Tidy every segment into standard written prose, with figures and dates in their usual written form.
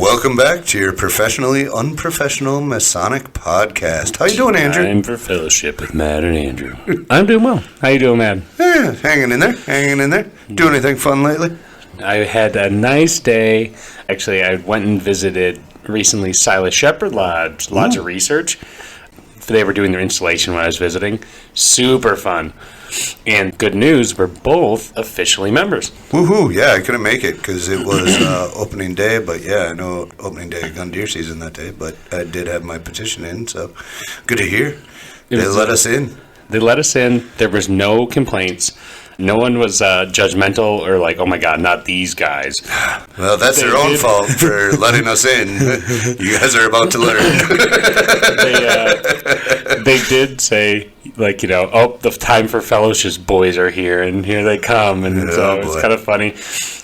welcome back to your professionally unprofessional Masonic podcast. How you doing, Andrew? Time for fellowship with Matt and Andrew. I'm doing well. How you doing, Matt? Yeah, hanging in there. Do anything fun lately? I had a nice day. Actually, I went and visited recently Silas Shepherd Lodge of Research. They were doing their installation when I was visiting. Super fun. And good news, we're both officially members. Woohoo! Yeah, I couldn't make it because it was opening day, but yeah, I know opening day of gun deer season that day, but I did have my petition in, so good to hear. They let us in. They let us in. There was no complaints. No one was judgmental or like, oh my God, not these guys. Well, that's their own fault for letting us in. You guys are about to learn. They did say, like, oh, the time for fellowships boys are here, and here they come. And so it's kind of funny.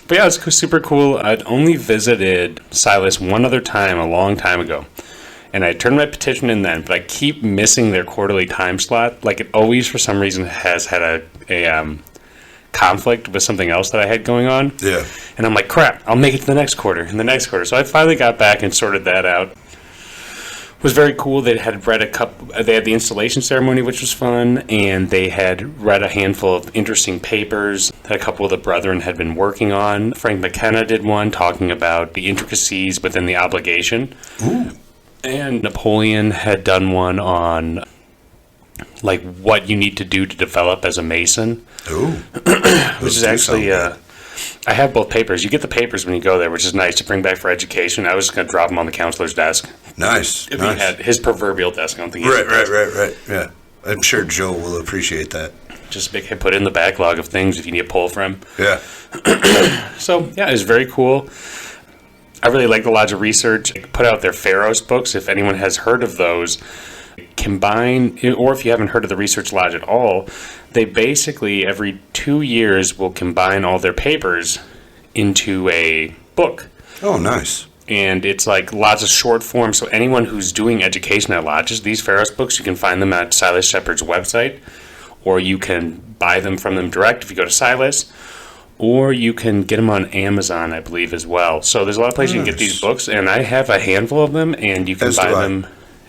But yeah, it's super cool. I'd only visited Silas one other time a long time ago. And I turned my petition in then, but I keep missing their quarterly time slot. Like, it always, for some reason, has had a conflict with something else that I had going on. Yeah. And I'm like, crap, I'll make it to the next quarter and the next quarter. So I finally got back and sorted that out. It was very cool. They had read they had the installation ceremony, which was fun, and they had read a handful of interesting papers that a couple of the brethren had been working on. Frank McKenna did one talking about the intricacies within the obligation. Ooh. And Napoleon had done one on like what you need to do to develop as a Mason. Ooh. Which is actually, I have both papers. You get the papers when you go there, which is nice to bring back for education. I was just going to drop them on the counselor's desk. Nice. If he had his proverbial desk. I don't think Right. Yeah. I'm sure Joe will appreciate that. Just put in the backlog of things if you need a pull from. Yeah. So, yeah, it was very cool. I really like the Lodge of Research. They put out their Pharos books, if anyone has heard of those. Combine, or if you haven't heard of the Research Lodge at all, they basically every 2 years will combine all their papers into a book. Oh, nice. And it's like lots of short form, so anyone who's doing education at lodges, these Pharos books, you can find them at Silas Shepherd's website, or you can buy them from them direct if you go to Silas, or you can get them on Amazon, I believe, as well. So there's a lot of places you can get these books, and I have a handful of them, and you can buy them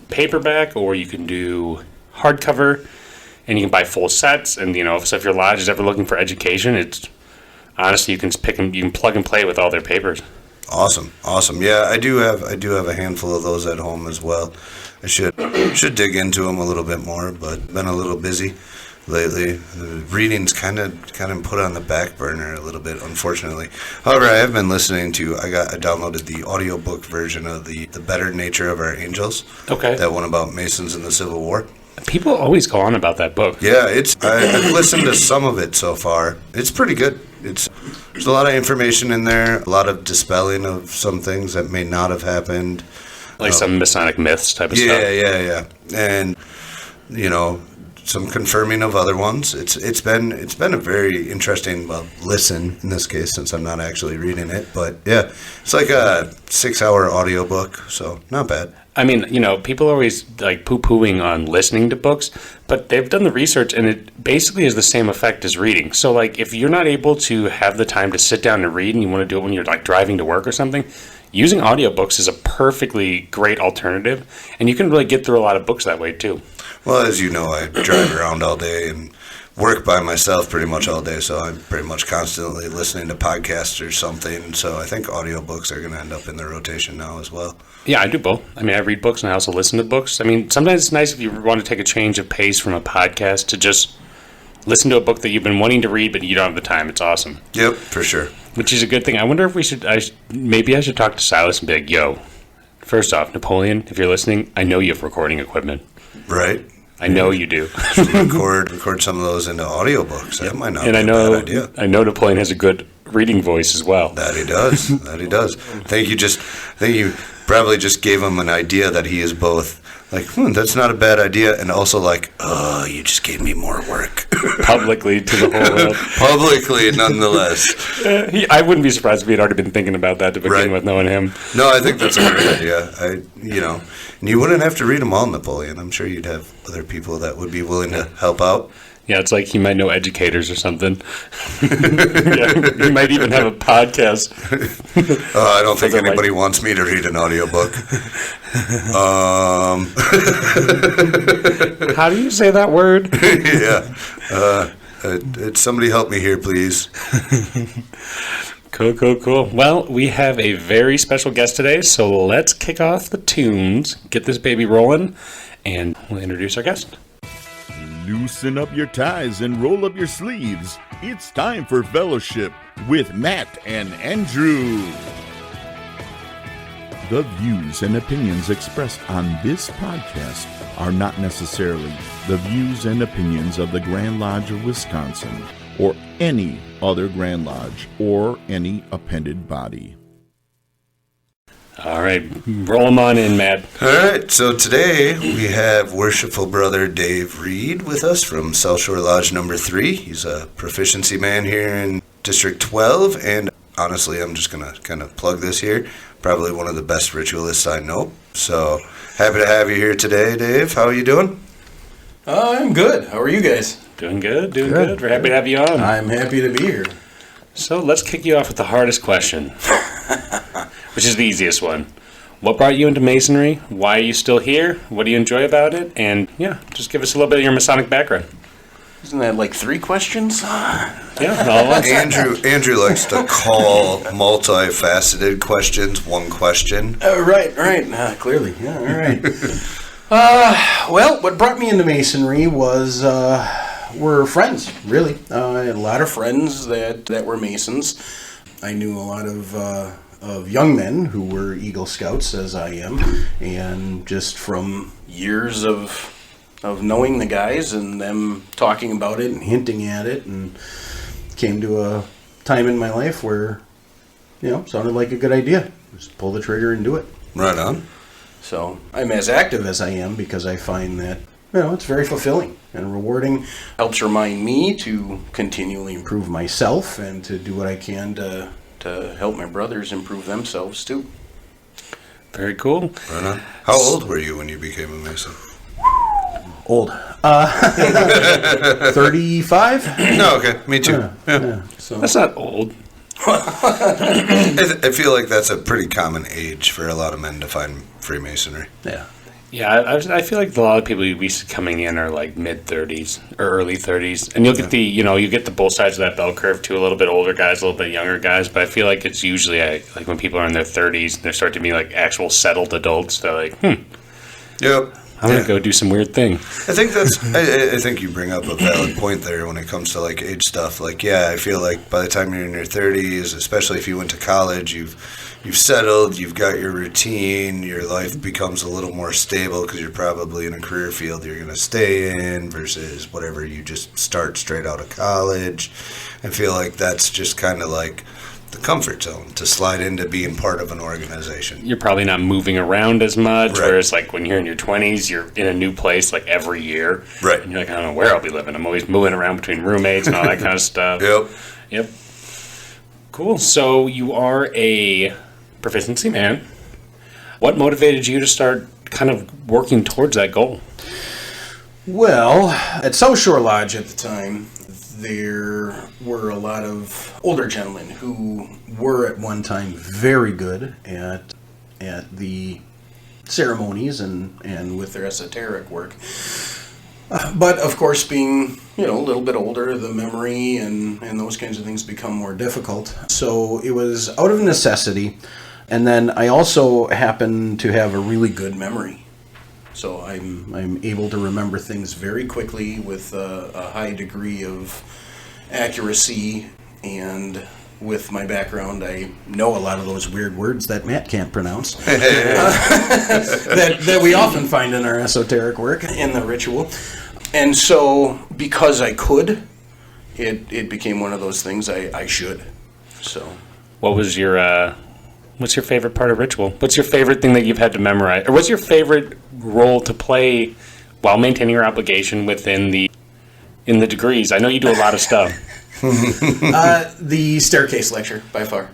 paperback, or you can do hardcover, and you can buy full sets. And so if your lodge is ever looking for education, it's honestly you can pick them, you can plug and play with all their papers. Awesome. Yeah, I do have a handful of those at home as well. I should dig into them a little bit more, but been a little busy lately. The reading's kind of put on the back burner a little bit, unfortunately. However, I have been listening to. I downloaded the audiobook version of the Better Nature of Our Angels. Okay. That one about Masons in the Civil War. People always go on about that book. Yeah, I've listened to some of it so far. It's pretty good. There's a lot of information in there, a lot of dispelling of some things that may not have happened. Like some Masonic myths type of stuff. Yeah. And, some confirming of other ones. It's been a very interesting listen in this case, since I'm not actually reading it. But yeah, it's like a 6-hour audiobook, so not bad. I mean, people are always like poo-pooing on listening to books, but they've done the research, and it basically is the same effect as reading. So, like, if you're not able to have the time to sit down and read, and you want to do it when you're like driving to work or something, using audiobooks is a perfectly great alternative, and you can really get through a lot of books that way too. Well, as you know, I drive around all day and work by myself pretty much all day, so I'm pretty much constantly listening to podcasts or something. So I think audiobooks are going to end up in the rotation now as well. Yeah, I do both. I mean, I read books and I also listen to books. I mean, sometimes it's nice if you want to take a change of pace from a podcast to just listen to a book that you've been wanting to read, but you don't have the time. It's awesome. Yep, for sure. Which is a good thing. I wonder if maybe I should talk to Silas and be like, yo, first off, Napoleon, if you're listening, I know you have recording equipment. Right. I know you do. record some of those into audiobooks. That might not be a bad idea. I know Napoleon has a good reading voice as well. That he does. Think you probably just gave him an idea that he is both like, that's not a bad idea, and also like, oh, you just gave me more work. Publicly to the whole world. Publicly, nonetheless. I wouldn't be surprised if he had already been thinking about that to begin with, knowing him. No, I think that's a great idea. And you wouldn't have to read them all, Napoleon. I'm sure you'd have other people that would be willing to help out. Yeah, it's like he might know educators or something. Yeah, he might even have a podcast. I don't think anybody wants me to read an audiobook. How do you say that word? Yeah. Somebody help me here, please. Cool. Well, we have a very special guest today, so let's kick off the tunes, get this baby rolling, and we'll introduce our guest. Loosen up your ties and roll up your sleeves. It's time for fellowship with Matt and Andrew. The views and opinions expressed on this podcast are not necessarily the views and opinions of the Grand Lodge of Wisconsin or any other Grand Lodge or any appended body. All right, roll them on in, Matt. All right, so today we have Worshipful Brother Dave Reed with us from South Shore Lodge number 3. He's a proficiency man here in District 12, and honestly, I'm just going to kind of plug this here. Probably one of the best ritualists I know. So happy to have you here today, Dave. How are you doing? I'm good. How are you guys? Doing good. We're happy to have you on. I'm happy to be here. So let's kick you off with the hardest question, which is the easiest one. What brought you into Masonry? Why are you still here? What do you enjoy about it? And yeah, just give us a little bit of your Masonic background. Isn't that like 3 questions? Yeah, all at once. Andrew likes to call multifaceted questions one question. Right. Clearly. Yeah, all right. Well, what brought me into Masonry was we're friends, really. I had a lot of friends that were Masons. I knew a lot of young men who were Eagle Scouts, as I am, and just from years of knowing the guys and them talking about it and hinting at it, and came to a time in my life where, sounded like a good idea. Just pull the trigger and do it. Right on. So I'm as active as I am because I find that, it's very fulfilling and rewarding. Helps remind me to continually improve myself and to do what I can to help my brothers improve themselves too. Very cool. Right on. How old were you when you became a Mason? Old. 35? No, okay. Me too. Yeah. So That's not old. I feel like that's a pretty common age for a lot of men to find Freemasonry. yeah. Yeah, I feel like a lot of people we see coming in are like mid-30s or early 30s. And you'll get you get the both sides of that bell curve too, a little bit older guys, a little bit younger guys. But I feel like it's usually like when people are in their 30s, they start to be like actual settled adults. They're like, Yep. I'm going to go do some weird thing. I think I think you bring up a valid point there when it comes to like age stuff. Like, yeah, I feel like by the time you're in your 30s, especially if you went to college, you've settled, you've got your routine, your life becomes a little more stable because you're probably in a career field you're going to stay in versus whatever you just start straight out of college. I feel like that's just kind of like the comfort zone to slide into being part of an organization. You're probably not moving around as much, Right. whereas like when you're in your 20s, you're in a new place like every year. Right. And you're like, I don't know where I'll be living. I'm always moving around between roommates and all that kind of stuff. Yep. Cool. So you are a proficiency man. What motivated you to start kind of working towards that goal? Well, at South Shore Lodge at the time, there were a lot of older gentlemen who were at one time very good at the ceremonies and with their esoteric work. But of course, being a little bit older, the memory and those kinds of things become more difficult. So it was out of necessity. And then I also happen to have a really good memory. So I'm able to remember things very quickly with a high degree of accuracy, and with my background, I know a lot of those weird words that Matt can't pronounce that we often find in our esoteric work in the ritual. And so because I could, it became one of those things I should. So What was your what's your favorite part of ritual? What's your favorite thing that you've had to memorize? Or what's your favorite role to play while maintaining your obligation within the degrees? I know you do a lot of stuff. the staircase lecture, by far.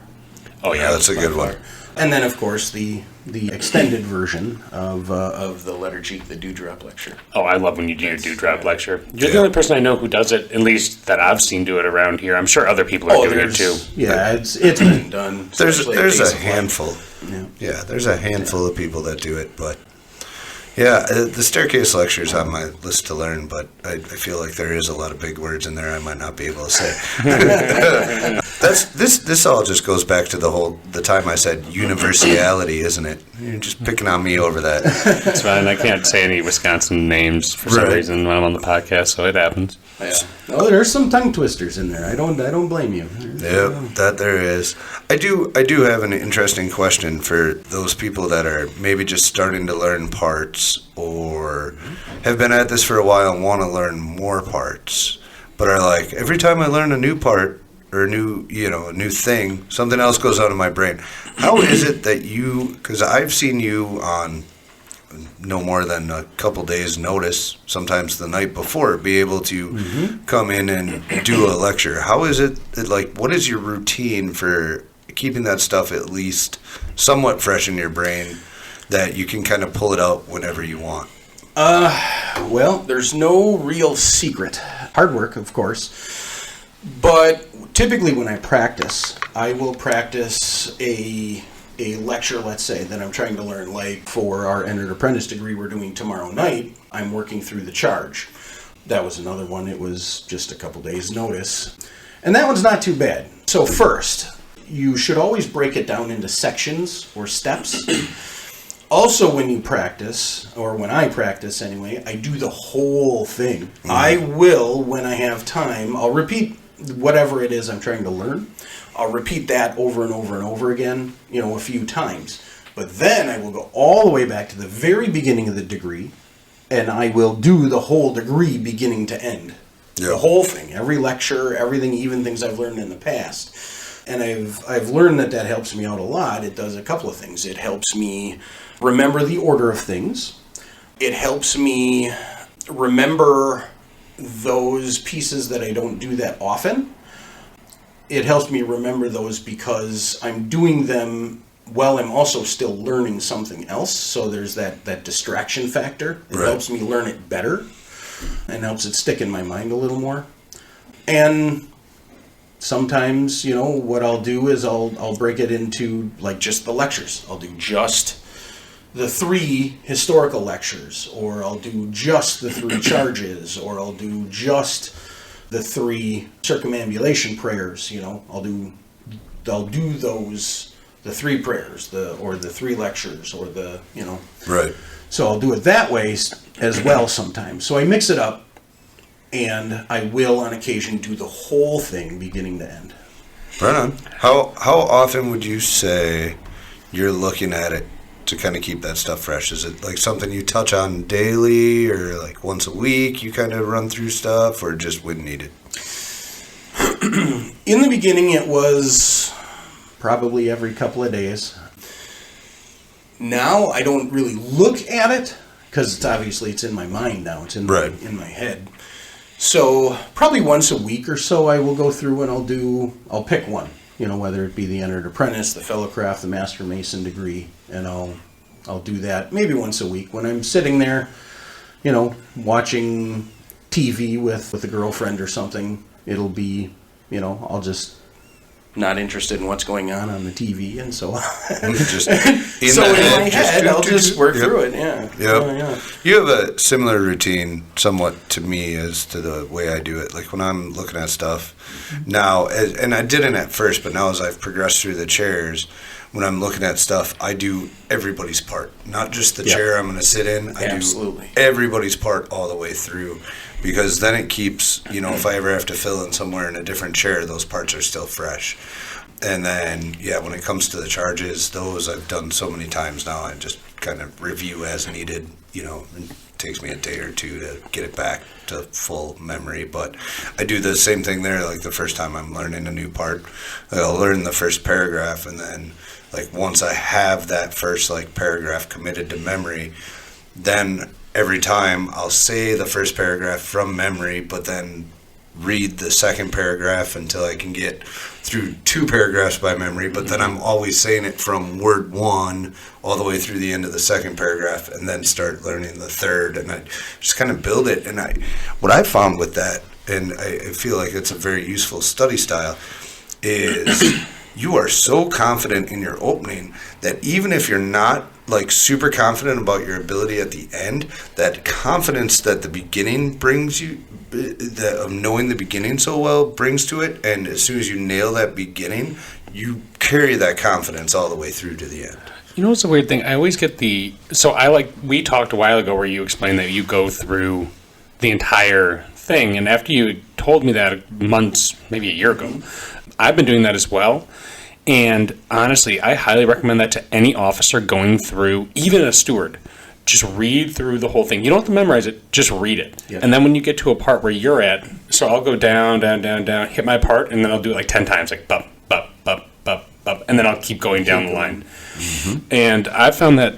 Oh, yeah. That's a good one. And then, of course, the extended version of the Liturgy, the Dewdrop Lecture. Oh, I love when you do your dewdrop lecture. You're the only person I know who does it, at least that I've seen do it around here. I'm sure other people are doing it too. Yeah, it's been done. There's especially a at handful. Yeah. There's a handful of people that do it, but the staircase lecture is on my list to learn, but I feel like there is a lot of big words in there I might not be able to say. This all just goes back to the time I said universality, isn't it? You're just picking on me over that. It's fine. I can't say any Wisconsin names for some reason when I'm on the podcast, so it happens. Yeah. Oh, there's some tongue twisters in there. I don't blame you. Yep, that there is. I do have an interesting question for those people that are maybe just starting to learn parts or have been at this for a while and want to learn more parts, but are like, every time I learn a new part or a new thing, something else goes out of my brain. How is it that because I've seen you on no more than a couple days notice, sometimes the night before, be able to come in and do a lecture. How is it that, what is your routine for keeping that stuff at least somewhat fresh in your brain that you can kind of pull it out whenever you want? Well, there's no real secret. Hard work, of course. But typically when I practice, I will practice a lecture, let's say, that I'm trying to learn. Like for our entered apprentice degree we're doing tomorrow night, I'm working through the charge. That was another one. It was just a couple days notice. And that one's not too bad. So first, you should always break it down into sections or steps. Also, when you practice, or when I practice anyway, I do the whole thing. I will, when I have time, I'll repeat whatever it is I'm trying to learn. I'll repeat that over and over and over again, a few times. But then I will go all the way back to the very beginning of the degree, and I will do the whole degree beginning to end. Yep. The whole thing, every lecture, everything, even things I've learned in the past. And I've learned that helps me out a lot. It does a couple of things. It helps me remember the order of things. It helps me remember those pieces that I don't do that often. It helps me remember those because I'm doing them while I'm also still learning something else. So there's that distraction factor. It helps me learn it better and helps it stick in my mind a little more. And sometimes, what I'll do is I'll break it into just the lectures. I'll do just the 3 historical lectures, or I'll do just the 3 charges, or I'll do just the 3 circumambulation prayers. I'll do those, the 3 prayers, or the 3 lectures, or the. Right. So I'll do it that way as well sometimes. So I mix it up. And I will, on occasion, do the whole thing beginning to end. Right on. How often would you say you're looking at it to kind of keep that stuff fresh? Is it something you touch on daily, or once a week you kind of run through stuff, or just when needed? In the beginning, it was probably every couple of days. Now I don't really look at it because it's in my mind now. It's in my head. So probably once a week or so I will go through and I'll pick one, whether it be the entered apprentice, the fellowcraft, the master mason degree, and I'll do that maybe once a week when I'm sitting there, watching TV with a girlfriend or something. It'll be, I'll just not interested in what's going on the TV, and so just in my head I'll just work through it. Yeah. You have a similar routine somewhat to me as to the way I do it. When I'm looking at stuff now, and I didn't at first, but now as I've progressed through the chairs, when I'm looking at stuff, I do everybody's part, not just the chair I'm going to sit in. I do everybody's part all the way through, because then it keeps, if I ever have to fill in somewhere in a different chair, those parts are still fresh. And then, when it comes to the charges, those I've done so many times now, I just kind of review as needed. It takes me a day or two to get it back to full memory. But I do the same thing there. The first time I'm learning a new part, I'll learn the first paragraph, and then once I have that first paragraph committed to memory, then every time I'll say the first paragraph from memory, but then read the second paragraph until I can get through 2 paragraphs by memory, but then I'm always saying it from word 1 all the way through the end of the 2nd paragraph, and then start learning the 3rd, and I just kind of build it. And what I found with that, and I feel like it's a very useful study style, is you are so confident in your opening that even if you're not like super confident about your ability at the end, that confidence that the beginning brings you, that of knowing the beginning so well brings to it, and as soon as you nail that beginning, you carry that confidence all the way through to the end. You know what's the weird thing? I always get we talked a while ago where you explained that you go through the entire thing, and after you told me that months, maybe a year ago, I've been doing that as well. And honestly, I highly recommend that to any officer going through, even a steward. Just read through the whole thing. You don't have to memorize it, just read it. Yeah. And then when you get to a part where you're at, so I'll go down, hit my part, and then I'll do it like 10 times, like bup, bup, bup, bup, bup, and then I'll keep going down the line. Mm-hmm. And I found that,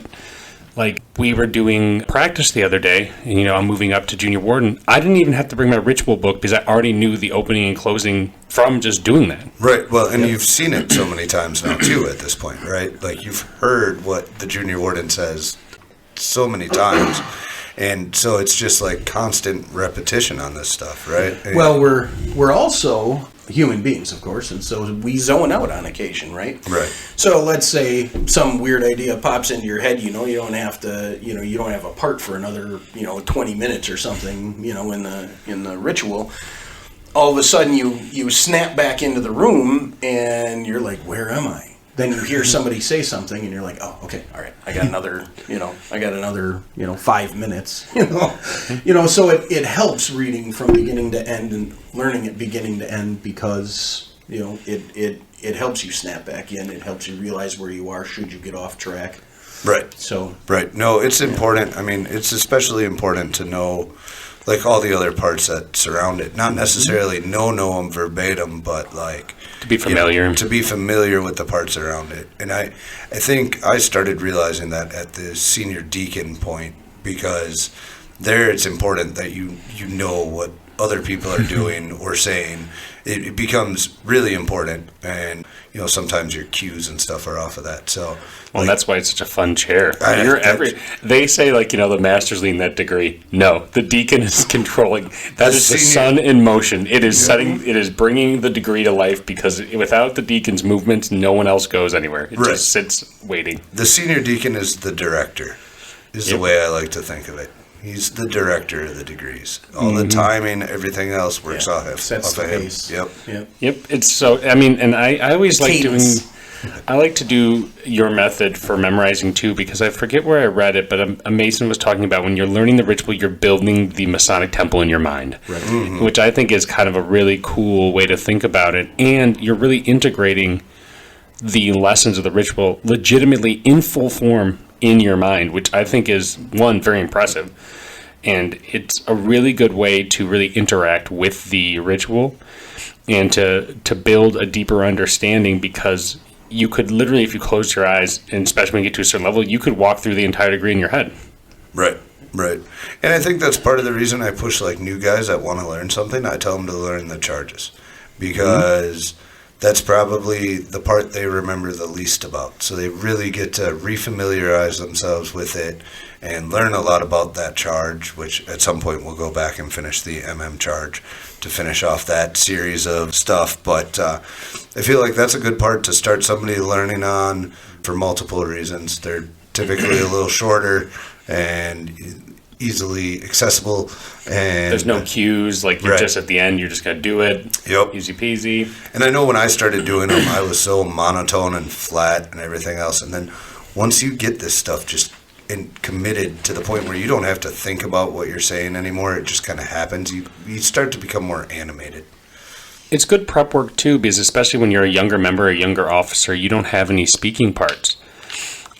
like, we were doing practice the other day, and, I'm moving up to junior warden. I didn't even have to bring my ritual book because I already knew the opening and closing from just doing that. Right. Well, and you've seen it so many times now, too, at this point, right? Like, you've heard what the junior warden says so many times. And so it's just like constant repetition on this stuff, right? Well, we're also human beings, of course, and so we zone out on occasion, right? Right. So let's say some weird idea pops into your head, you don't have to, you don't have a part for another, 20 minutes or something, in the ritual. All of a sudden you snap back into the room and you're like, where am I? Then you hear somebody say something and you're like, oh, okay, all right, I got another 5 minutes, so it helps reading from beginning to end and learning it beginning to end because, it helps you snap back in. It helps you realize where you are should you get off track. Right. So. Right. No, it's important. I mean, it's especially important to know, like, all the other parts that surround it. Not necessarily know them verbatim, but, like, to be familiar. To be familiar with the parts around it. And I think I started realizing that at the senior deacon point, because there it's important that you know what other people are doing or saying. It becomes really important, and sometimes your cues and stuff are off of that. So, well, that's why it's such a fun chair. They say, like, the master's leading that degree. No, the deacon is controlling. That is the sun in motion. It is setting. It is bringing the degree to life because without the deacon's movements, no one else goes anywhere. It just sits waiting. The senior deacon is the director. Is the way I like to think of it. He's the director of the degrees. All the timing, everything else works off of him. Yep. It's so. I mean, and I always like doing. I like to do your method for memorizing too, because I forget where I read it, but a Mason was talking about when you're learning the ritual, you're building the Masonic temple in your mind, right. Mm-hmm. Which I think is kind of a really cool way to think about it, and you're really integrating the lessons of the ritual legitimately in full form in your mind, which I think is, one, very impressive, and it's a really good way to really interact with the ritual and to build a deeper understanding, because you could literally, if you close your eyes, and especially when you get to a certain level, you could walk through the entire degree in your head. Right. And I think that's part of the reason I push, like, new guys that want to learn something. I tell them to learn the charges, because that's probably the part they remember the least about. So they really get to refamiliarize themselves with it and learn a lot about that charge, which at some point we'll go back and finish the charge to finish off that series of stuff. But I feel like that's a good part to start somebody learning on for multiple reasons. They're typically a little shorter and easily accessible, and there's no cues, like you're just at the end, you're just gonna do it. Yep. Easy peasy. And I know when I started doing them, I was so monotone and flat and everything else, and then once you get this stuff just committed to the point where you don't have to think about what you're saying anymore, it just kind of happens, you start to become more animated. It's good prep work too, because especially when you're a younger member, a younger officer, you don't have any speaking parts,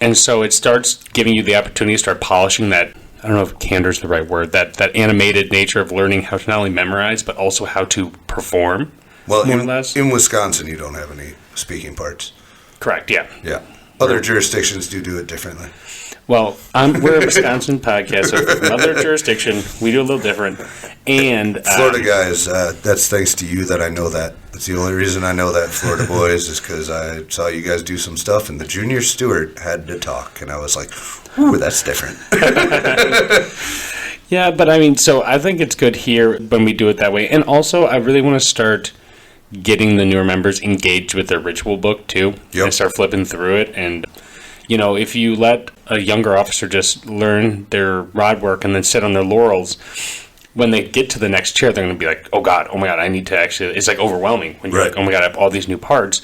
and so it starts giving you the opportunity to start polishing that, I don't know if candor is the right word, that animated nature of learning how to not only memorize, but also how to perform. Well, in Wisconsin, you don't have any speaking parts. Correct, yeah. Yeah. Other jurisdictions do it differently. Well, we're a Wisconsin podcast, so from another jurisdiction, we do a little different. And Florida guys, that's thanks to you that I know that. That's the only reason I know that, Florida boys, is because I saw you guys do some stuff, and the junior steward had to talk, and I was like, ooh, that's different. Yeah, but I mean, so I think it's good here when we do it that way. And also, I really want to start getting the newer members engaged with their ritual book, too. Yep. And start flipping through it. And, you know, if you let a younger officer just learn their rod work and then sit on their laurels, when they get to the next chair, they're going to be like, oh my God, I need to actually, it's like overwhelming when you're Right. like, oh my God, I have all these new parts.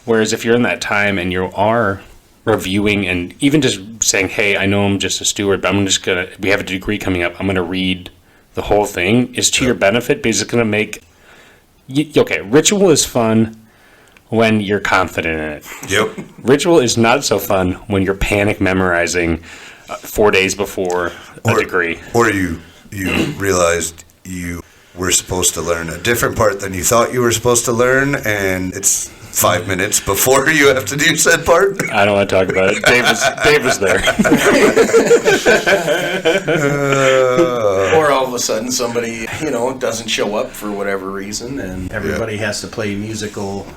Whereas if you're in that time and you are reviewing and even just saying, hey, I know I'm just a steward, but we have a degree coming up, I'm going to read the whole thing, is to your benefit, because it's going to make, okay, ritual is fun when you're confident in it. Yep. Ritual is not so fun when you're panic memorizing 4 days before a degree. Or you realized you were supposed to learn a different part than you thought you were supposed to learn, and it's 5 minutes before you have to do said part. I don't want to talk about it. Dave was there. Or all of a sudden somebody, doesn't show up for whatever reason, and everybody has to play musical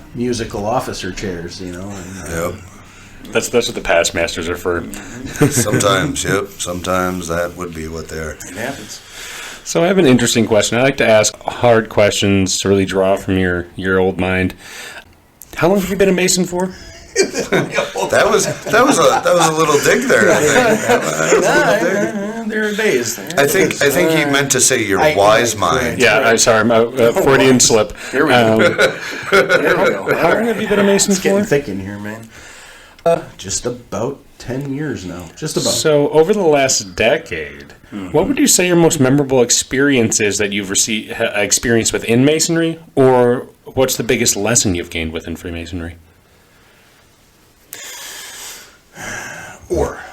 officer chairs, And, Yep. That's what the past masters are for. Sometimes, yep. Sometimes that would be what they are. it happens. So I have an interesting question. I like to ask hard questions to really draw from your old mind. How long have you been a Mason for? That was a little dig there. I think. There are days. I think he meant to say your wise mind. Yeah, I'm sorry, my Freudian slip. Here we go. There we go. How long have you been a Mason It's getting for? thick in here, man. Just about 10 years now. Just about. So over the last decade, what would you say your most memorable experience is that you've experienced within Masonry, or what's the biggest lesson you've gained within Freemasonry?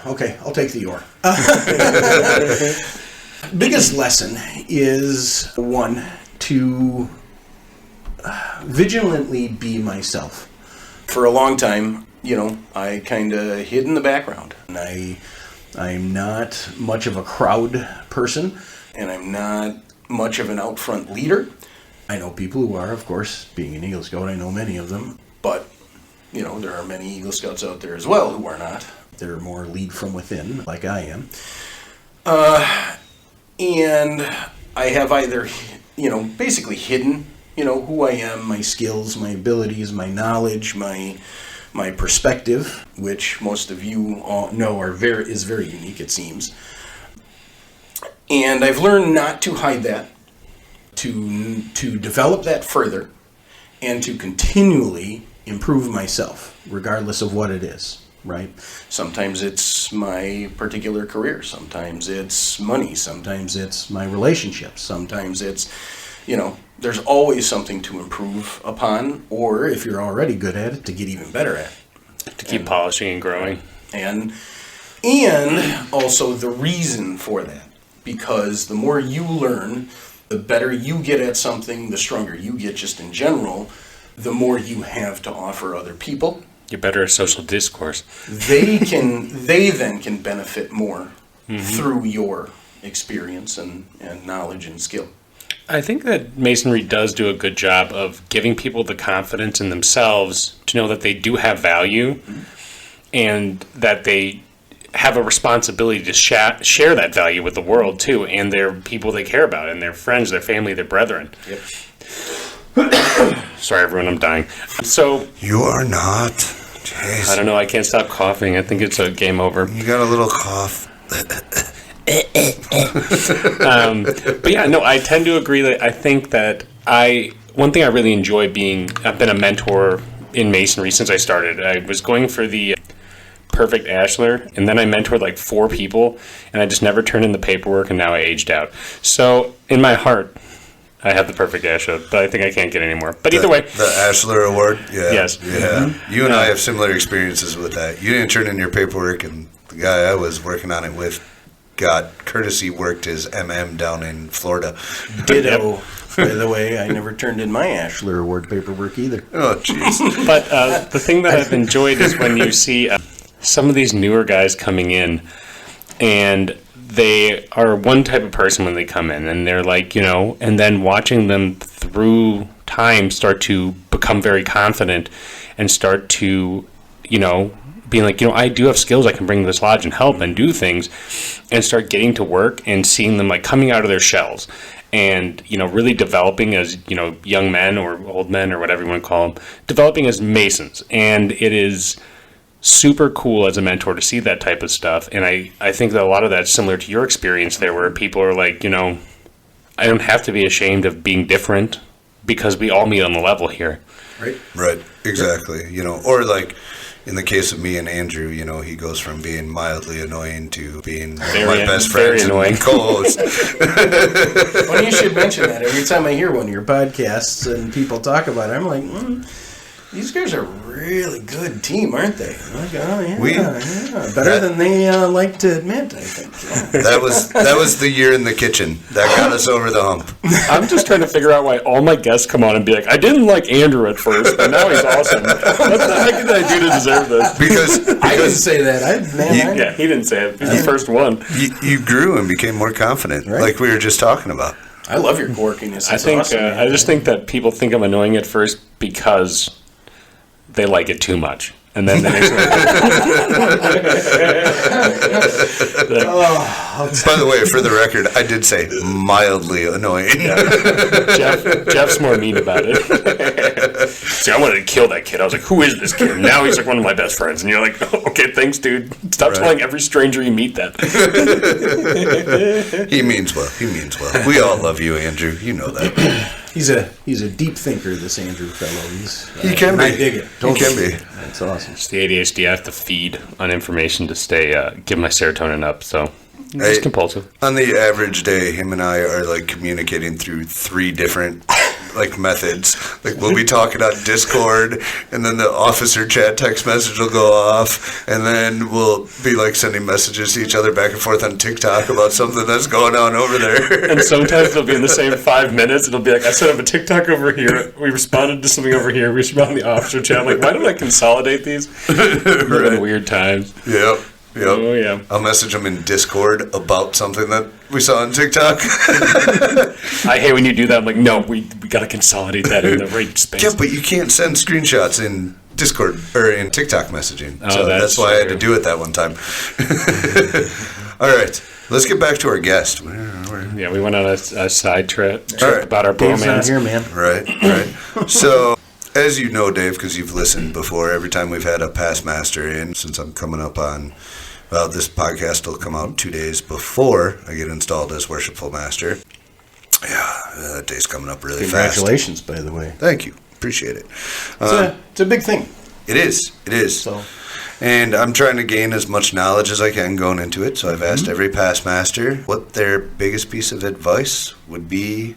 Okay, I'll take the or. Biggest lesson is, one, to vigilantly be myself. For a long time, I kind of hid in the background. And I'm not much of a crowd person, and I'm not much of an out front leader. I know people who are, of course, being an Eagle Scout, I know many of them. But, there are many Eagle Scouts out there as well who are not. They're more lead from within, like I am. And I have either, basically hidden, who I am, my skills, my abilities, my knowledge, my perspective, which most of you all know is very unique, it seems. And I've learned not to hide that, to develop that further, and to continually improve myself, regardless of what it is, right? Sometimes it's my particular career, sometimes it's money, sometimes it's my relationships, sometimes it's, there's always something to improve upon, or if you're already good at it, to get even better at it. To keep polishing and growing. And also the reason for that, because the more you learn, the better you get at something, the stronger you get just in general, the more you have to offer other people. You're better at social discourse. They then can benefit more through your experience and knowledge and skill. I think that Masonry does do a good job of giving people the confidence in themselves to know that they do have value and that they have a responsibility to share that value with the world too, and their people they care about, and their friends, their family, their brethren. Yep. Sorry, everyone, I'm dying. So You are not. Jeez. I don't know. I can't stop coughing. I think it's a game over. You got a little cough. But yeah, no, I tend to agree that I think that one thing I really enjoy I've been a mentor in Masonry since I started. I was going for the perfect Ashlar, and then I mentored like 4 people, and I just never turned in the paperwork, and now I aged out. So in my heart, I have the perfect Ashlar, but I think I can't get any more. But either way. The Ashlar Award? Yeah. Yes. Yeah. You and I have similar experiences with that. You didn't turn in your paperwork, and the guy I was working on it with got courtesy worked his MM down in Florida. Ditto. By the way, I never turned in my Ashlar Award paperwork either. Oh, jeez. But the thing that I've enjoyed is when you see some of these newer guys coming in, and they are one type of person when they come in, and they're like, and then watching them through time start to become very confident and start to, being like, I do have skills I can bring to this lodge and help and do things, and start getting to work and seeing them like coming out of their shells and, really developing as, young men or old men or whatever you want to call them, developing as Masons. And it is super cool as a mentor to see that type of stuff. And I think that a lot of that's similar to your experience there, where people are like, I don't have to be ashamed of being different because we all meet on the level here. Right. Exactly. Or like in the case of me and Andrew, he goes from being mildly annoying to being my best friend and co-host. Well, you should mention that. Every time I hear one of your podcasts and people talk about it, I'm like, these guys are a really good team, aren't they? I'm like, oh, yeah. Better than they like to admit, I think. That was the year in the kitchen. That got us over the hump. I'm just trying to figure out why all my guests come on and be like, I didn't like Andrew at first, but now he's awesome. What the heck did I do to deserve this? Because I didn't say that. He didn't say it. He's the first one. You grew and became more confident, like we were just talking about. I love your quirkiness. I think awesome, I just think that people think I'm annoying at first because they like it too much, and then the next By the way, for the record, I did say mildly annoying. Jeff's more mean about it. See, I wanted to kill that kid. I was like, who is this kid? Now he's like one of my best friends, and you're like, okay, thanks, dude. Stop telling every stranger you meet that. He means well. We all love you, Andrew. You know that. He's a deep thinker, this Andrew fellow. He can be. I dig it. Totally. He can be. That's awesome. It's the ADHD. I have to feed on information to stay, give my serotonin up. So it's compulsive. On the average day, him and I are like communicating through 3 different methods. Like we'll be talking on Discord, and then the officer chat text message will go off, and then we'll be like sending messages to each other back and forth on TikTok about something that's going on over there. And sometimes they'll be in the same 5 minutes. It'll be like, I set up a TikTok over here. We responded to something over here. We responded to the officer chat. I'm like, why don't I consolidate these? Right. Weird times. Yep. Oh, yeah. I'll message them in Discord about something that we saw on TikTok. I hate when you do that. I'm like, no, we got to consolidate that in the right space. Yeah, but you can't send screenshots in Discord or in TikTok messaging. Oh, so that's why I had to do it that one time. All right. Let's get back to our guest. Yeah, we went on a side trip about our Dave's bromance. not here, man. Right. So, as you know, Dave, because you've listened before, every time we've had a past master in, since I'm coming up on, well, this podcast will come out 2 days before I get installed as Worshipful Master. Yeah, that day's coming up really fast. Congratulations, by the way. Thank you. Appreciate it. It's a big thing. It is. So. And I'm trying to gain as much knowledge as I can going into it. So I've asked every past master what their biggest piece of advice would be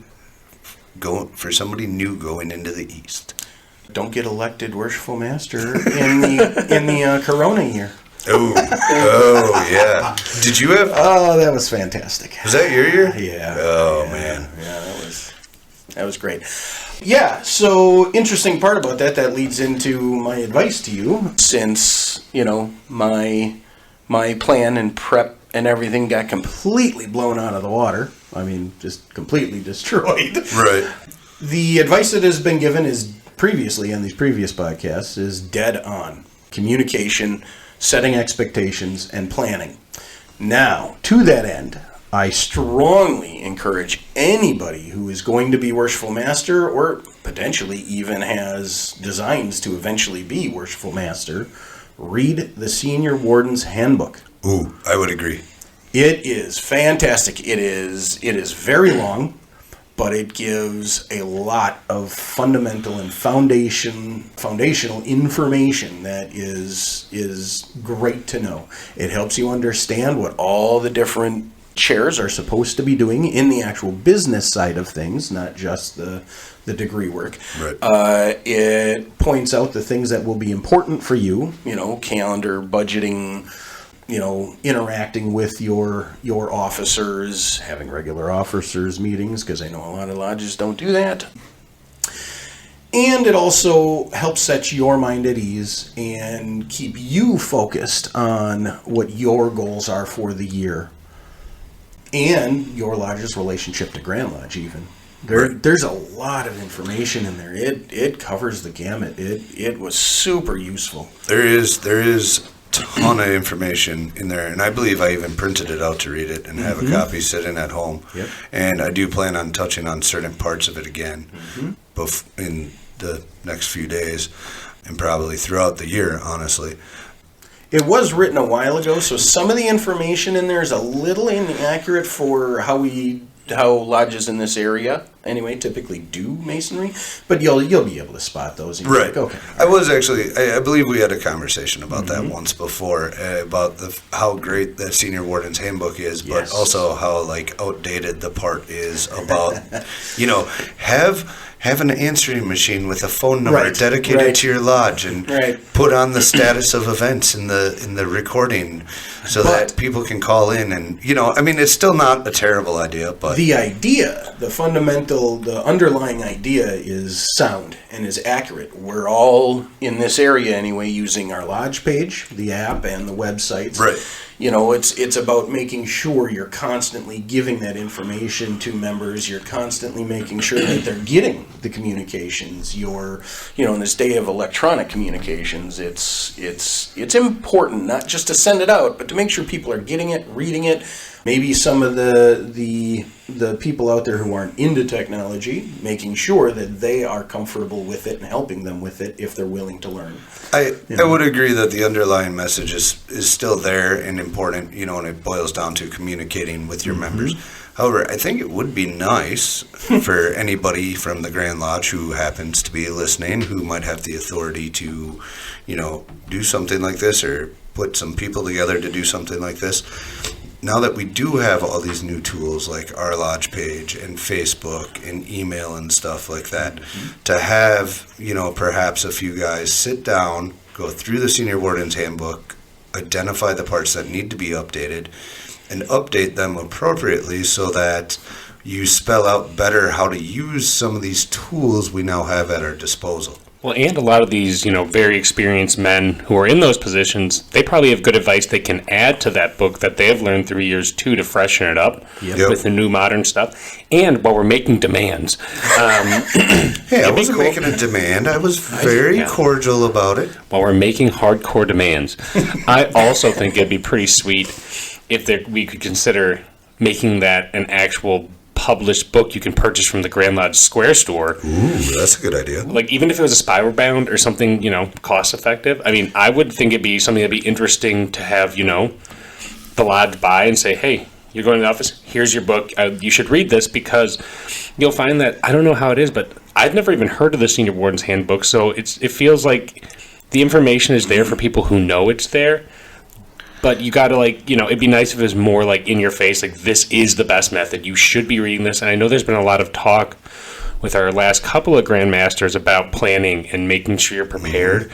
for somebody new going into the East. Don't get elected Worshipful Master in the Corona year. Oh, yeah. Did you have? Oh, that was fantastic. Was that your year? Yeah. Oh, man. Yeah, that was great. Yeah, so interesting part about that leads into my advice to you, since, my plan and prep and everything got completely blown out of the water. I mean, just completely destroyed. Right. The advice that has been given is previously on these previous podcasts is dead on. Communication, setting expectations, and planning. Now, to that end, I strongly encourage anybody who is going to be Worshipful Master, or potentially even has designs to eventually be Worshipful Master, read the Senior Warden's Handbook. Ooh, I would agree. It is fantastic. It is very long, but it gives a lot of fundamental and foundational information that is great to know. It helps you understand what all the different chairs are supposed to be doing in the actual business side of things, not just the degree work. Right. It points out the things that will be important for you, calendar, budgeting, interacting with your officers, having regular officers meetings, because I know a lot of lodges don't do that. And it also helps set your mind at ease and keep you focused on what your goals are for the year. And your lodge's relationship to Grand Lodge even. There's a lot of information in there. It covers the gamut. It was super useful. There is ton of information in there, and I believe I even printed it out to read it and have a copy sitting at home. Yep. And I do plan on touching on certain parts of it again in the next few days and probably throughout the year, honestly. It was written a while ago, so some of the information in there is a little inaccurate for how lodges in this area anyway typically do masonry, but you'll be able to spot those. And you're Right. like, okay. I believe we had a conversation about that once before, about how great that Senior Warden's Handbook is, but Yes. also how outdated the part is about, have an answering machine with a phone number Right, dedicated right. to your lodge and Right. put on the status of events in the recording so that people can call in and, it's still not a terrible idea, but The idea, the underlying idea is sound and is accurate. We're all in this area anyway using our lodge page, the app, and the websites. Right. It's about making sure you're constantly giving that information to members. You're constantly making sure that they're getting the communications. In this day of electronic communications, it's important not just to send it out, but to make sure people are getting it, reading it. Maybe some of the people out there who aren't into technology, making sure that they are comfortable with it and helping them with it if they're willing to learn. I would agree that the underlying message is still there and important, and it boils down to communicating with your members. However, I think it would be nice for anybody from the Grand Lodge who happens to be listening, who might have the authority to, do something like this or put some people together to do something like this. Now that we do have all these new tools like our lodge page and Facebook and email and stuff like that, to have, perhaps a few guys sit down, go through the Senior Warden's Handbook, identify the parts that need to be updated, and update them appropriately so that you spell out better how to use some of these tools we now have at our disposal. Well, and a lot of these, very experienced men who are in those positions, they probably have good advice they can add to that book that they have learned through years too to freshen it up with the new modern stuff. And while we're making demands, Hey, I wasn't making a demand. I was very cordial about it. while we're making hardcore demands, I also think it'd be pretty sweet if we could consider making that an actual published book you can purchase from the Grand Lodge Square store. Ooh, that's a good idea. Even if it was a spiral bound or something, cost effective. I mean, I would think it'd be something that'd be interesting to have, the lodge buy and say, hey, you're going to the office, here's your book. You should read this, because you'll find that, I don't know how it is, but I've never even heard of the Senior Warden's Handbook. So it feels like the information is there for people who know it's there. But you got to, it'd be nice if it was more, in your face, this is the best method. You should be reading this. And I know there's been a lot of talk with our last couple of Grand Masters about planning and making sure you're prepared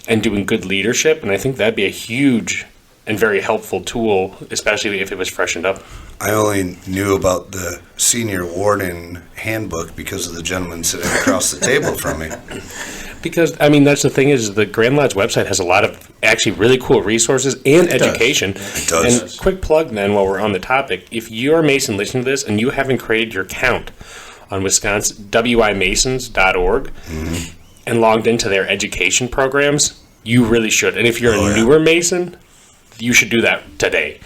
and doing good leadership. And I think that'd be a huge and very helpful tool, especially if it was freshened up. I only knew about the Senior Warden Handbook because of the gentleman sitting across the table from me. Because, that's the thing is the Grand Lodge website has a lot of actually really cool resources and education. It does. And quick plug then while we're on the topic, if you're a Mason listening to this and you haven't created your account on wimasons.org and logged into their education programs, you really should. And if you're a newer Mason, you should do that today,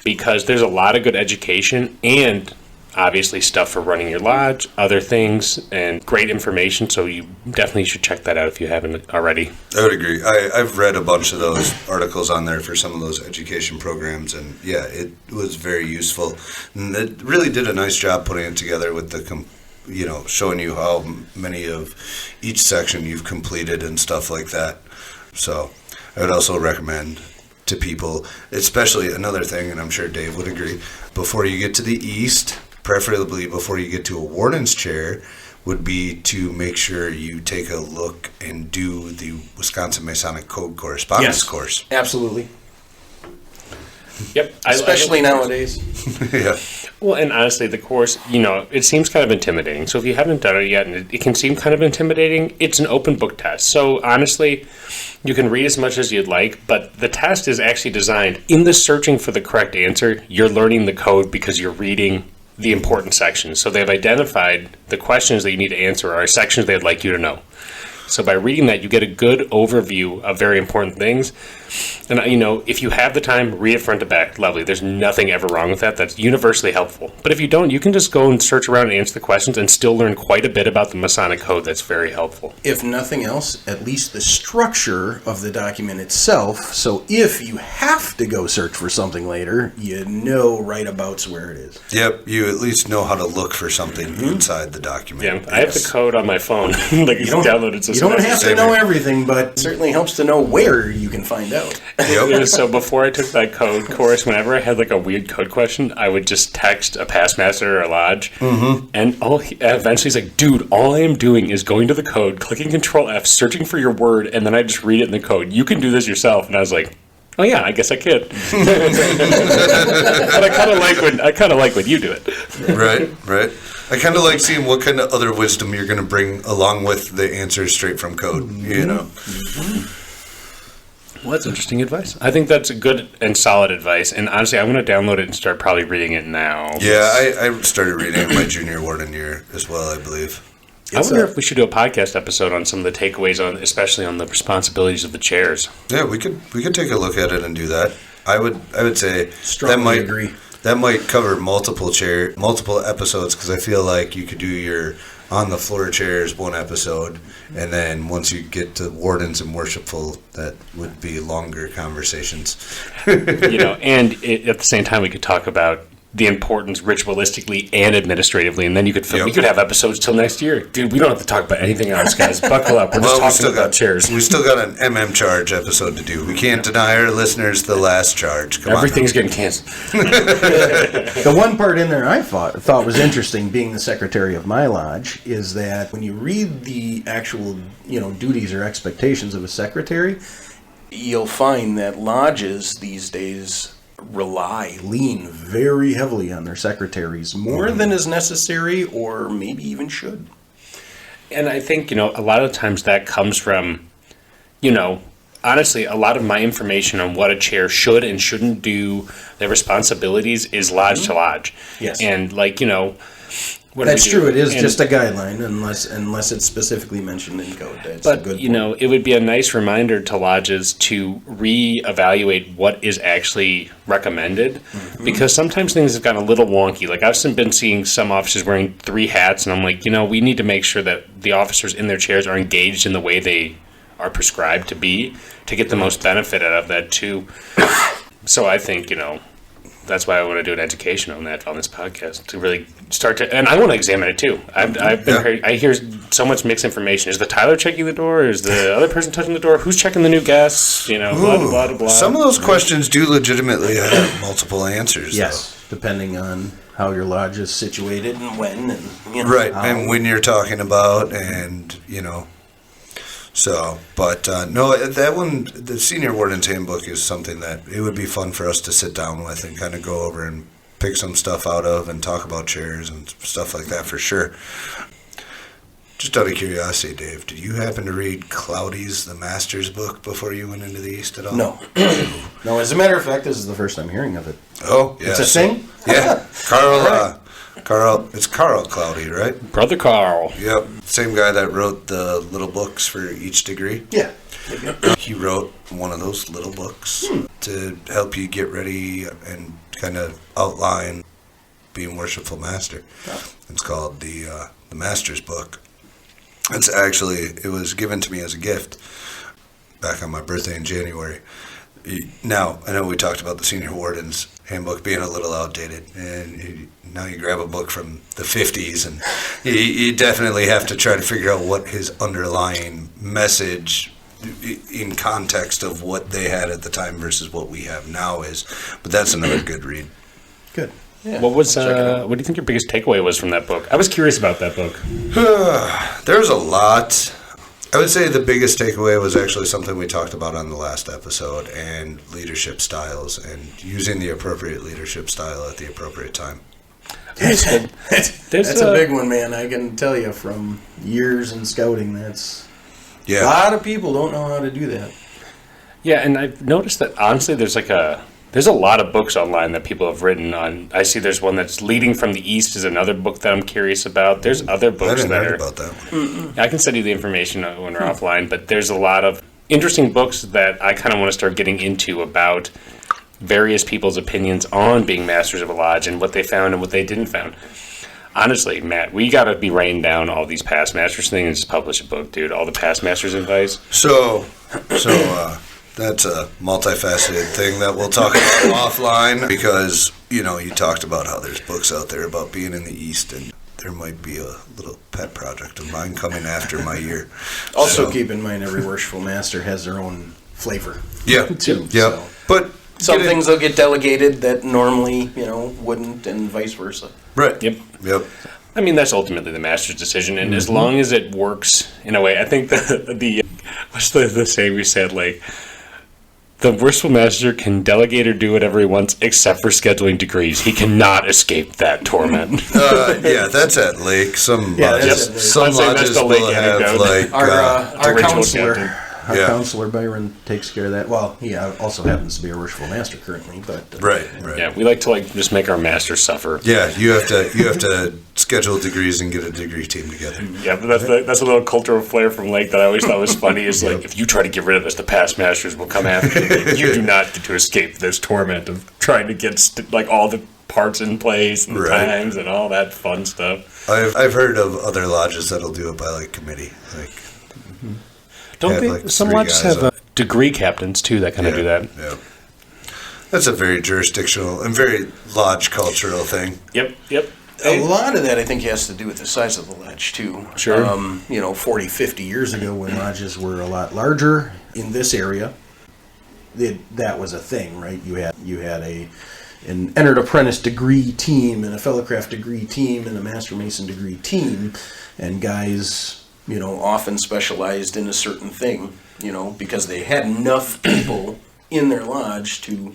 because there's a lot of good education and obviously stuff for running your lodge, other things, and great information. So you definitely should check that out if you haven't already. I would agree. I've read a bunch of those articles on there for some of those education programs, and yeah, it was very useful. And it really did a nice job putting it together with the, showing you how many of each section you've completed and stuff like that. So I would also recommend to people, especially another thing, and I'm sure Dave would agree, before you get to the east, preferably before you get to a warden's chair, would be to make sure you take a look and do the Wisconsin Masonic Code Correspondence course. Absolutely. Yep. Especially nowadays. Yeah. Well, and honestly, the course, it seems kind of intimidating. So if you haven't done it yet, and it can seem kind of intimidating, it's an open book test. So honestly, you can read as much as you'd like, but the test is actually designed in the searching for the correct answer. You're learning the code because you're reading the important sections. So they've identified the questions that you need to answer are sections they'd like you to know. So by reading that, you get a good overview of very important things. And, if you have the time, read it front to back. Lovely. There's nothing ever wrong with that. That's universally helpful. But if you don't, you can just go and search around and answer the questions and still learn quite a bit about the Masonic code. That's very helpful. If nothing else, at least the structure of the document itself. So if you have to go search for something later, you know right about where it is. Yep, you at least know how to look for something inside the document. Yeah, I have the code on my phone. Like, you don't download it. You don't have to know everything, but it certainly helps to know where you can find out. Yep. So before I took that code course, whenever I had like a weird code question, I would just text a past master or a lodge, and eventually he's like, "Dude, all I am doing is going to the code, clicking Control F, searching for your word, and then I just read it in the code. You can do this yourself." And I was like, "Oh yeah, I guess I could." But I kind of like when you do it. Right. I kind of like seeing what kind of other wisdom you're going to bring along with the answers straight from code, Well, that's interesting advice. I think that's a good and solid advice. And honestly, I'm going to download it and start probably reading it now. Yeah, I started reading it my junior warden year as well, I believe. I wonder if we should do a podcast episode on some of the takeaways, especially on the responsibilities of the chairs. Yeah, we could take a look at it and do that. I would say Strongly agree. That might cover multiple episodes, because I feel like you could do your on the floor chairs one episode, and then once you get to wardens and worshipful, that would be longer conversations. And at the same time, we could talk about the importance ritualistically and administratively, and then we could have episodes till next year. Dude, we don't have to talk about anything else, guys. Buckle up. We're just talking about chairs. We still got an MM charge episode to do. We can't deny our listeners the last charge. Everything's getting canceled. The one part in there I thought was interesting, being the secretary of my lodge, is that when you read the actual, duties or expectations of a secretary, you'll find that lodges these days lean very heavily on their secretaries, more than is necessary or maybe even should. And I think, a lot of times that comes from, honestly, a lot of my information on what a chair should and shouldn't do, their responsibilities, is lodge to lodge. Yes. And that's true. It is just a guideline, unless it's specifically mentioned in code. That's a good point. It would be a nice reminder to lodges to reevaluate what is actually recommended, because sometimes things have gotten a little wonky. Like, I've been seeing some officers wearing 3 hats, and I'm like, we need to make sure that the officers in their chairs are engaged in the way they are prescribed to be, to get the most benefit out of that too. So I think, that's why I want to do an education on this podcast, to really start to, and I want to examine it too. I hear so much mixed information. Is the Tyler checking the door? Is the other person touching the door? Who's checking the new guests? Blah, blah, blah, blah. Some of those questions do legitimately have multiple answers. Yes, depending on how your lodge is situated and when, and right, and when you're talking about, and So, but no, that one, the Senior Warden's Handbook, is something that it would be fun for us to sit down with and kind of go over and pick some stuff out of and talk about chairs and stuff like that for sure. Just out of curiosity, Dave, did you happen to read Cloudy's The Master's book before you went into the East at all? No. No, as a matter of fact, this is the first I'm hearing of it. Oh, yeah. It's a thing? Yeah. It's Carl Cloudy, right? Brother Carl. Yep. Same guy that wrote the little books for each degree. Yeah. He wrote one of those little books to help you get ready and kind of outline being Worshipful Master. Oh. It's called the Master's Book. It was given to me as a gift back on my birthday in January. Now, I know we talked about the Senior Warden's Handbook being a little outdated, and now you grab a book from the 50s, and you definitely have to try to figure out what his underlying message in context of what they had at the time versus what we have now is. But that's another good read. Good. Yeah, what do you think your biggest takeaway was from that book? I was curious about that book. There's a lot. I would say the biggest takeaway was actually something we talked about on the last episode, and leadership styles, and using the appropriate leadership style at the appropriate time. That's a big one, man. I can tell you from years in scouting, that's a lot of people don't know how to do that. Yeah, and I've noticed that honestly, there's a lot of books online that people have written on. I see there's one that's Leading from the East is another book that I'm curious about. There's other books that are. About that one. I can send you the information when we're offline, but there's a lot of interesting books that I kind of want to start getting into about various people's opinions on being masters of a lodge and what they found and what they didn't found. Honestly, Matt, we got to be writing down all these past masters things and just publish a book, dude. All the past masters advice. So that's a multifaceted thing that we'll talk about offline, because, you talked about how there's books out there about being in the East, and there might be a little pet project of mine coming after my year. Also, keep in mind every Worshipful Master has their own flavor. Yeah, too. Yeah, So. But Some things will get delegated that normally, wouldn't, and vice versa. Right. Yep. I mean, that's ultimately the master's decision, and as long as it works in a way, I think the what's the saying we said, like, the Worshipful Master can delegate or do whatever he wants, except for scheduling degrees. He cannot escape that torment. That's at Lake. Some lodges will have, like, our ritual counselor. captain. Our counselor Byron takes care of that. Well, he also happens to be a Worshipful Master currently, but right. Yeah, we like to just make our masters suffer. Yeah, you have to schedule degrees and get a degree team together. Yeah, but that's a little cultural flair from Lake that I always thought was funny. Is like, if you try to get rid of us, the past masters will come after you. You do not get to escape this torment of trying to get all the parts in place and times and all that fun stuff. I've heard of other lodges that'll do it by like committee, like. Don't they? Some lodges have degree captains too that kind of do that. Yeah, that's a very jurisdictional and very lodge cultural thing. Yep. a lot of that I think has to do with the size of the lodge too. Sure. 40, 50 years ago when lodges were a lot larger in this area, that was a thing, right? You had an entered apprentice degree team and a fellowcraft degree team and a master mason degree team, and guys often specialized in a certain thing, because they had enough people in their lodge to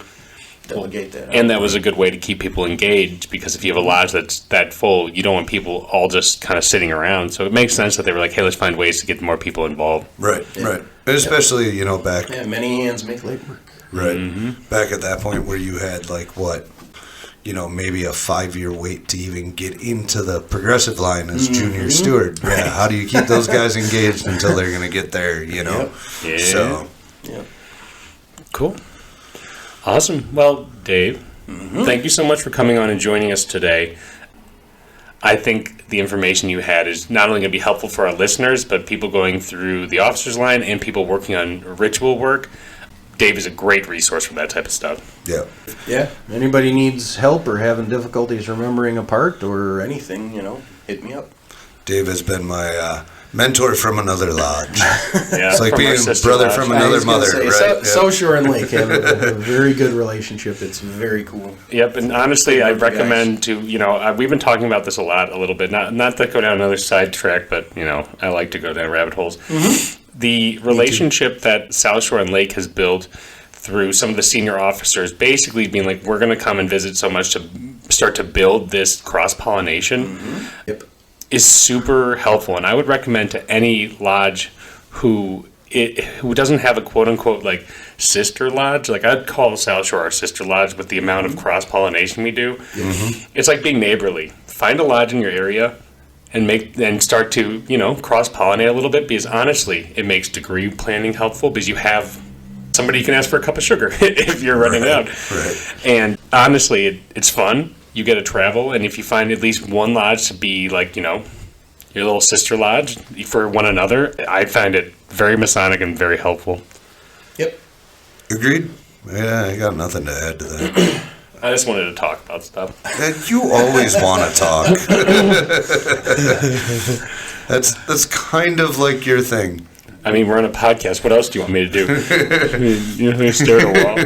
delegate that. And that was a good way to keep people engaged, because if you have a lodge that's that full, you don't want people all just kind of sitting around. So it makes sense that they were like, hey, let's find ways to get more people involved. Right. And especially, back... Yeah, many hands make light work. Right. Mm-hmm. Back at that point where you had, maybe a 5-year wait to even get into the progressive line as junior steward. Yeah, how do you keep those guys engaged until they're going to get there, Yep. Yeah. So. Yeah. Cool. Awesome. Well, Dave, thank you so much for coming on and joining us today. I think the information you had is not only going to be helpful for our listeners, but people going through the officer's line and people working on ritual work. Dave is a great resource for that type of stuff. Yeah. Yeah. Anybody needs help or having difficulties remembering a part or anything, hit me up. Dave has been my mentor from another lodge. Yeah, it's like being a brother from another mother, right? South Shore and Lake have a very good relationship. It's very cool. Yep, and honestly, I recommend to, we've been talking about this a little bit, not to go down another sidetrack, but, I like to go down rabbit holes. Mm-hmm. The relationship that South Shore and Lake has built through some of the senior officers basically being like, we're going to come and visit so much to start to build this cross-pollination. Mm-hmm. Yep. Is super helpful, and I would recommend to any lodge who doesn't have a quote-unquote sister lodge. I'd call South Shore our sister lodge with the amount of cross-pollination we do. Mm-hmm. It's like being neighborly. Find a lodge in your area and start to cross-pollinate a little bit, because honestly it makes degree planning helpful, because you have somebody you can ask for a cup of sugar if you're running out. Right. And honestly it's fun. You get to travel, and if you find at least one lodge to be your little sister lodge for one another, I find it very Masonic and very helpful. Yep. Agreed. Yeah, I got nothing to add to that. I just wanted to talk about stuff. You always want to talk. That's kind of like your thing. I mean, we're on a podcast. What else do you want me to do? You stare at a wall?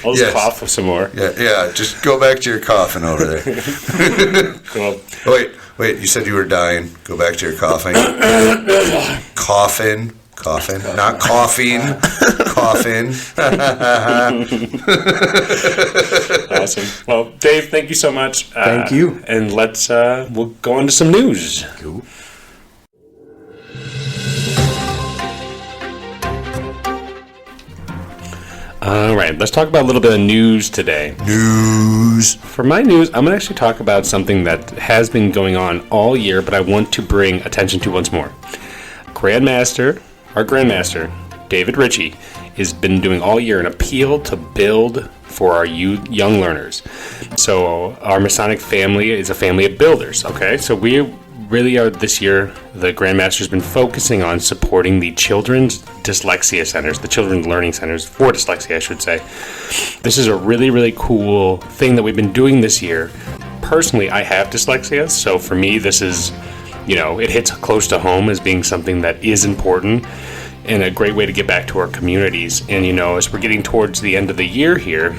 I'll just cough some more. Yeah. Just go back to your coughing over there. Cool. Wait. You said you were dying. Go back to your coughing. Coffin. Not coughing. Coffin. Awesome. Well, Dave, thank you so much. Thank you. And we'll go on to some news. Cool. All right, let's talk about a little bit of news today. News. For my news, I'm going to actually talk about something that has been going on all year, but I want to bring attention to once more. Our Grandmaster, David Ritchie, has been doing all year an appeal to build for our young learners. So our Masonic family is a family of builders, okay? So we really are, this year, the Grandmaster's been focusing on supporting the children's dyslexia centers, the children's learning centers for dyslexia, I should say. This is a really, really cool thing that we've been doing this year. Personally, I have dyslexia, so for me, this is, it hits close to home as being something that is important and a great way to get back to our communities. And, as we're getting towards the end of the year here,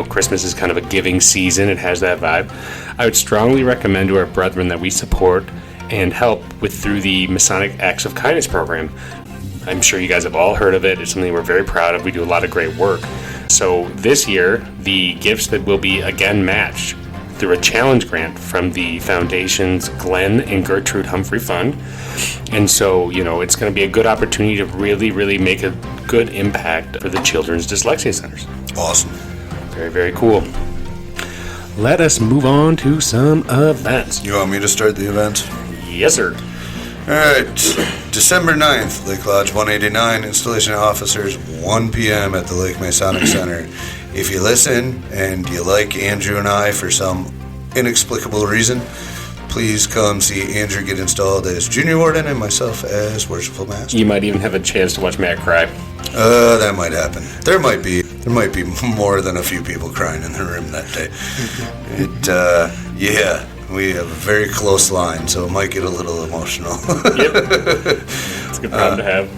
Christmas is kind of a giving season. It has that vibe. I would strongly recommend to our brethren that we support and help through the Masonic Acts of Kindness program. I'm sure you guys have all heard of it. It's something we're very proud of. We do a lot of great work. So this year, the gifts that will be again matched through a challenge grant from the Foundation's Glenn and Gertrude Humphrey Fund. And so, it's going to be a good opportunity to really, really make a good impact for the children's dyslexia centers. Awesome. Very, very cool. Let us move on to some events. You want me to start the event? Yes, sir. All right. December 9th, Lake Lodge 189, installation of officers, 1 p.m. at the Lake Masonic Center. If you listen and you like Andrew and I for some inexplicable reason, please come see Andrew get installed as Junior Warden and myself as Worshipful Master. You might even have a chance to watch Matt cry. That might happen. There might be more than a few people crying in the room that day. We have a very close line, so it might get a little emotional. Yep. It's a good problem to have.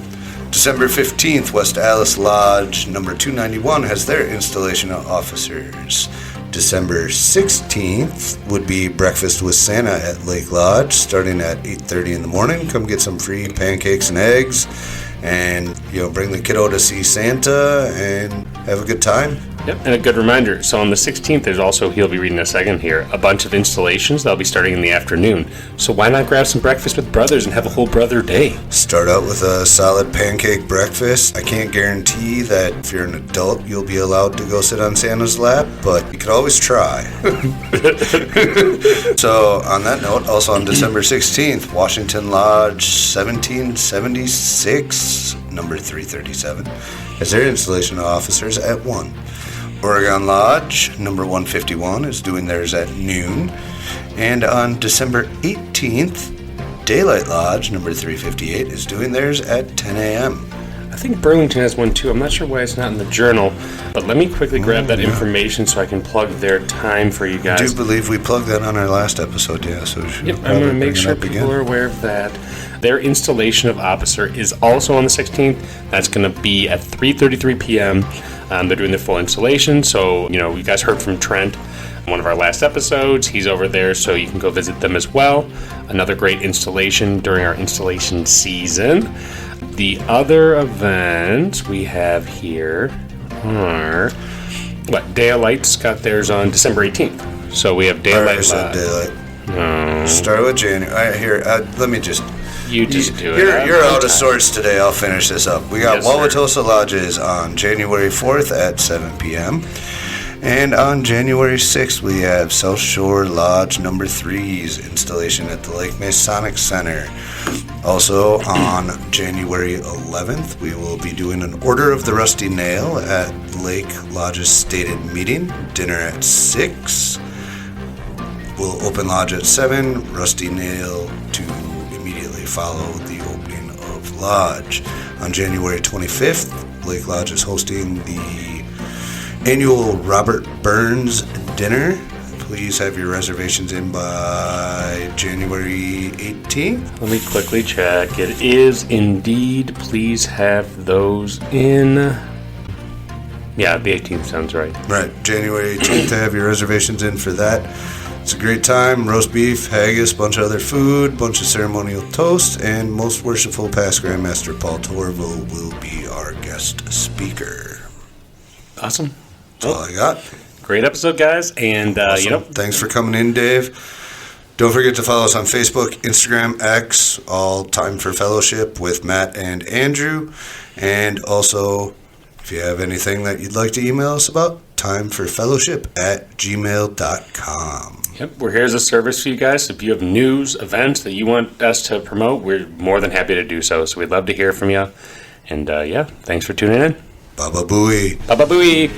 December 15th, West Alice Lodge, number 291, has their installation of officers. December 16th would be Breakfast with Santa at Lake Lodge, starting at 8:30 in the morning. Come get some free pancakes and eggs, and bring the kiddo to see Santa and have a good time. Yep, and a good reminder. So on the 16th, he'll be reading a second here, a bunch of installations that'll be starting in the afternoon. So why not grab some breakfast with brothers and have a whole brother day? Start out with a solid pancake breakfast. I can't guarantee that if you're an adult, you'll be allowed to go sit on Santa's lap, but you could always try. So on that note, also on December 16th, Washington Lodge 1776, number 337, has their installation of officers at 1. Oregon Lodge, number 151, is doing theirs at noon. And on December 18th, Daylight Lodge, number 358, is doing theirs at 10 a.m. I think Burlington has one too. I'm not sure why it's not in the journal, but let me quickly grab that information so I can plug their time for you guys. I do believe we plugged that on our last episode, yeah. So I'm going to make sure people are aware of that. Their installation of officer is also on the 16th. That's going to be at 3:33 p.m. They're doing their full installation. So, you guys heard from Trent in one of our last episodes. He's over there, so you can go visit them as well. Another great installation during our installation season. The other events we have here are, Day of Light's got theirs on December 18th. So we have Day of Light. Daylight. Start with January. All right, here, let me just... You just do it. You're out of sorts today. I'll finish this up. We got Wauwatosa Lodges on January 4th at 7 p.m. And on January 6th, we have South Shore Lodge number 3's installation at the Lake Masonic Center. Also on January 11th, we will be doing an Order of the Rusty Nail at Lake Lodge's stated meeting. Dinner at 6. We'll open Lodge at 7. Rusty Nail to immediately follow the opening of Lodge. On January 25th, Lake Lodge is hosting the annual Robert Burns Dinner. Please have your reservations in by January 18th. Let me quickly check. It is indeed. Please have those in. Yeah, the 18th sounds right. Right, January 18th to have your reservations in for that. It's a great time. Roast beef, haggis, bunch of other food, bunch of ceremonial toast, and most worshipful past Grandmaster Paul Torvo will be our guest speaker. Awesome. That's all I got. Great episode, guys. And, Awesome. Thanks for coming in, Dave. Don't forget to follow us on Facebook, Instagram, X, all Time for Fellowship with Matt and Andrew. And also, if you have anything that you'd like to email us about, timeforfellowship@gmail.com. Yep, we're here as a service for you guys. If you have news, events that you want us to promote, we're more than happy to do so. So we'd love to hear from you. And, thanks for tuning in. Baba Booey. Baba Booey.